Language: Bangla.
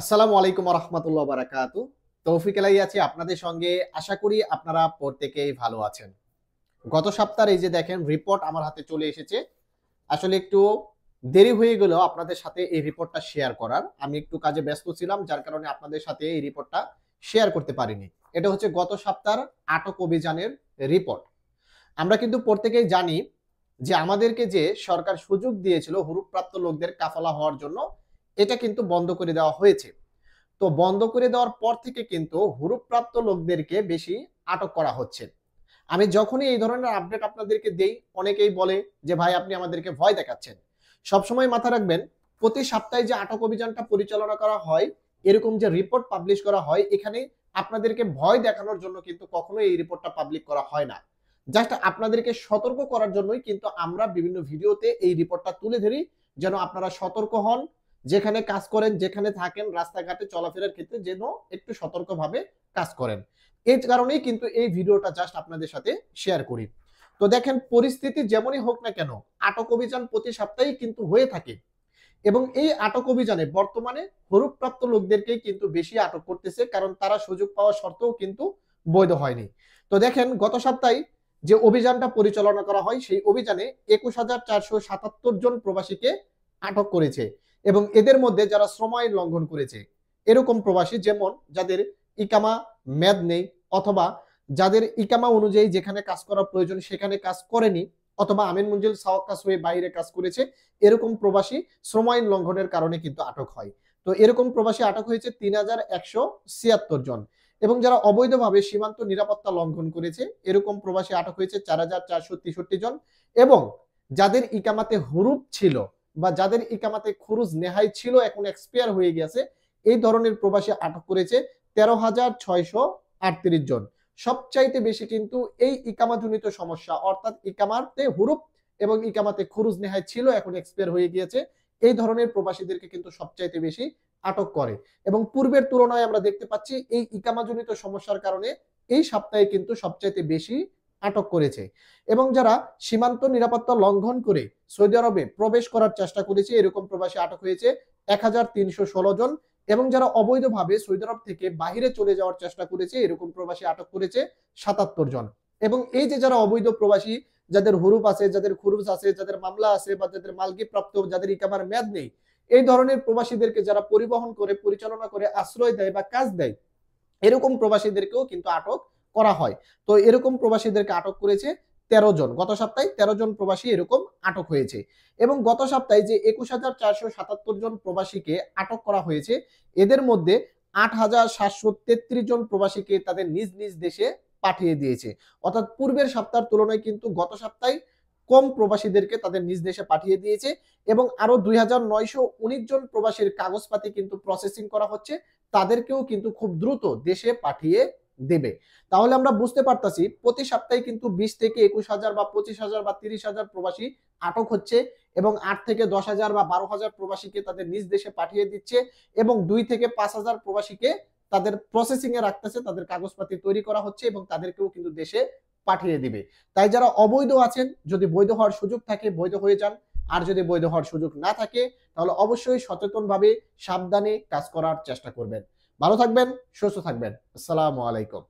আসসালামু আলাইকুম ওয়া রাহমাতুল্লাহি ওয়া বারাকাতুহু। তৌফিক এলাই আছি আপনাদের সঙ্গে। আশা করি আপনারা প্রত্যেকেই ভালো আছেন। গত সপ্তাহের এই যে দেখেন রিপোর্ট আমার হাতে চলে এসেছে। আসলে একটু দেরি হয়ে গেলেও আপনাদের সাথে এই রিপোর্টটা শেয়ার করার। আমি একটু কাজে ব্যস্ত ছিলাম যার কারণে আপনাদের সাথে এই রিপোর্টটা শেয়ার করতে পারিনি। এটা হচ্ছে গত সপ্তাহের আটক অভিযানের রিপোর্ট। আমরা কিন্তু প্রত্যেকেই জানি যে আমাদেরকে যে সরকার সুযোগ দিয়েছিল হুরুপ্রাপ্ত লোকদের কাফালা হওয়ার জন্য, এটা কিন্তু বন্ধ করে দেওয়া হয়েছে। তো বন্ধ করে দেওয়ার পর থেকে কিন্তু হুরুপ্রাপ্ত লোকদেরকে বেশি আটক করা হচ্ছে। আমি যখনই এই ধরনের আপডেট আপনাদেরকে দেই, অনেকেই বলে যে ভাই আপনি আমাদেরকে ভয় দেখাচ্ছেন। সবসময় মাথা রাখবেন, প্রতি সপ্তাহে যে আটক অভিযানটা পরিচালনা করা হয়, এরকম যে রিপোর্ট পাবলিশ করা হয়, এখানে আপনাদেরকে ভয় দেখানোর জন্য কিন্তু কখনোই এই রিপোর্টটা পাবলিক করা হয় না। জাস্ট আপনাদেরকে সতর্ক করার জন্যই কিন্তু আমরা বিভিন্ন ভিডিওতে এই রিপোর্টটা তুলে ধরি, যেন আপনারা সতর্ক হন। যেখানে কাজ করেন, যেখানে থাকেন, রাস্তাঘাটে চলাফেরার ক্ষেত্রে যেন একটু সতর্কভাবে কাজ করেন। এই কারণেই কিন্তু এই ভিডিওটা জাস্ট আপনাদের সাথে শেয়ার করি। তো দেখেন, পরিস্থিতি যেমনই হোক না কেন, আটক অভিযান প্রতি সপ্তাহেই কিন্তু হয়ে থাকে এবং এই আটক অভিযানে বর্তমানে হরুপ্রাপ্ত লোকদেরকেই কিন্তু বেশি আটক করতেছে, কারণ তারা সুযোগ পাওয়া সত্ত্বেও কিন্তু বৈধ হয়নি। তো দেখেন, গত সপ্তাহে যে অভিযানটা পরিচালনা করা হয়, সেই অভিযানে ২১,৪৭৭ জন প্রবাসীকে আটক করেছে এবং এদের মধ্যে যারা শ্রম আইন লঙ্ঘন করেছে এরকম প্রবাসী, যেমন যাদের ইকামা মেয়াদ নেই, অথবা যাদের ইকামা অনুযায়ী যেখানে কাজ করা প্রয়োজন সেখানে কাজ করেনি, অথবা আমিন মঞ্জিল সাওয়াক্কাস হয়ে বাইরে কাজ করেছে, এরকম প্রবাসী শ্রম আইন লঙ্ঘনের কারণে কিন্তু আটক হয়। তো এরকম প্রবাসী আটক হয়েছে ৩,১৭৬ জন এবং যারা অবৈধভাবে সীমান্ত নিরাপত্তা লঙ্ঘন করেছে এরকম প্রবাসী আটক হয়েছে ৪,৪৬৩ জন এবং যাদের ইকামাতে হুরুপ ছিল বা যাদের ইকামাতে খুরুজ নেহাই ছিল এখন এক্সপায়ার হয়ে গেছে, এই ধরনের প্রবাসী আটক করেছে ১৩,৬৩৮ জন। সবচাইতে বেশি কিন্তু এই ইকামাজনিত সমস্যা, অর্থাৎ ইকামাতে হুরুপ এবং ইকামাতে খুরুজ নেহাই ছিল এখন এক্সপায়ার হয়ে গিয়েছে, এই ধরনের প্রবাসীদেরকে কিন্তু সবচাইতে বেশি আটক করে এবং পূর্বের তুলনায় আমরা দেখতে পাচ্ছি এই ইকামাজনিত সমস্যার কারণে এই সপ্তাহে কিন্তু সবচাইতে বেশি আটক করেছে। এবং যারা সীমান্ত নিরাপত্তা লঙ্ঘন করে সৌদি আরবে প্রবেশ করার চেষ্টা করেছে এরকম প্রবাসী আটক হয়েছে ১,৩১৬ জন এবং যারা অবৈধভাবে সৌদি আরব থেকে বাহিরে চলে যাওয়ার চেষ্টা করেছে এরকম প্রবাসী আটক করেছে ৭৭ জন। এবং এই যে যারা অবৈধ প্রবাসী, যাদের হুরুপ আছে, যাদের খুরুজ আছে, যাদের মামলা আছে বা যাদের মালকি প্রাপ্ত, যাদের ইকামার মেয়াদ নেই, এই ধরনের প্রবাসীদেরকে যারা পরিবহন করে, পরিচালনা করে, আশ্রয় দেয় বা কাজ দেয়, এরকম প্রবাসীদেরকেও কিন্তু আটক করা হয়। তো এরকম প্রবাসীদেরকে আটক করেছে ১৩ জন। গত সপ্তাহে ১৩ জন প্রবাসী এরকম আটক হয়েছে এবং গত সপ্তাহে যে ২১,৪৭৭ জন প্রবাসীকে আটক করা হয়েছে, এদের মধ্যে ৮,৭৩৩ জন প্রবাসীকে তাদের নিজ নিজ দেশে পাঠিয়ে দিয়েছে। অর্থাৎ পূর্বের সপ্তাহের তুলনায় কিন্তু গত সপ্তাহে কম প্রবাসীদেরকে তাদের নিজ দেশে পাঠিয়ে দিয়েছে এবং আরো ২,৯১৯ জন প্রবাসীর কাগজপাতি কিন্তু প্রসেসিং করা হচ্ছে, তাদেরকেও কিন্তু খুব দ্রুত দেশে পাঠিয়ে দেবে। তাহলে আমরা বুঝতে পারতাছি প্রতি সপ্তাহে কিন্তু ২০ থেকে ২১,০০০ বা ২৫,০০০ বা ৩০,০০০ প্রবাসী আটক হচ্ছে এবং ৮ থেকে ১০,০০০ বা ১২,০০০ প্রবাসীকে তাদের নিজ দেশে পাঠিয়ে দিচ্ছে এবং ২ থেকে ৫,০০০ প্রবাসীকে তাদের প্রসেসিং এ রাখতেছে, তাদের কাগজপাতি তৈরি করা হচ্ছে এবং তাদেরকেও কিন্তু দেশে পাঠিয়ে দিবে। তাই যারা অবৈধ আছেন, যদি বৈধ হওয়ার সুযোগ থাকে বৈধ হয়ে যান, আর যদি বৈধ হওয়ার সুযোগ না থাকে তাহলে অবশ্যই সচেতনভাবে সাবধানে কাজ করার চেষ্টা করবেন। ভালো থাকবেন, সুস্থ থাকবেন। আসসালামু আলাইকুম।